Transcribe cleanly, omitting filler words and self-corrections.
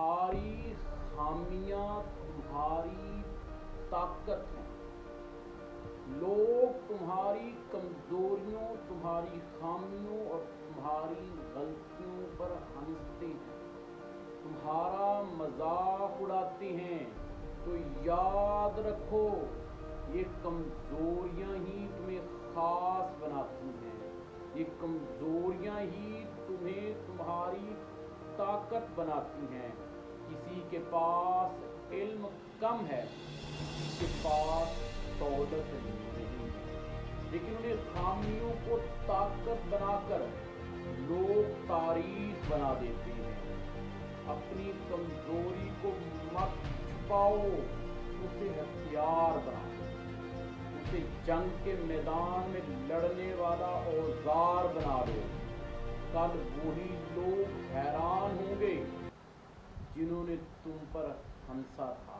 تمہاری خامیاں تمہاری طاقت ہیں. لوگ تمہاری کمزوریوں، تمہاری خامیوں اور تمہاری غلطیوں پر ہنستے ہیں، تمہارا مذاق اڑاتے ہیں. تو یاد رکھو یہ کمزوریاں ہی تمہیں خاص بناتی ہیں، یہ کمزوریاں ہی تمہیں تمہاری طاقت بناتی ہیں. کسی کے پاس علم کم ہے، کسی کے پاس دولت نہیں ہے، لیکن انہیں خامیوں کو طاقت بنا کر لوگ تعریف بنا دیتے ہیں. اپنی کمزوری کو مت چھپاؤ، اسے ہتھیار بناؤ، اسے جنگ کے میدان میں لڑنے والا اوزار بنا لو. کل وہی لوگ حیران ہوں گے جنہوں نے تم پر ہنسا تھا.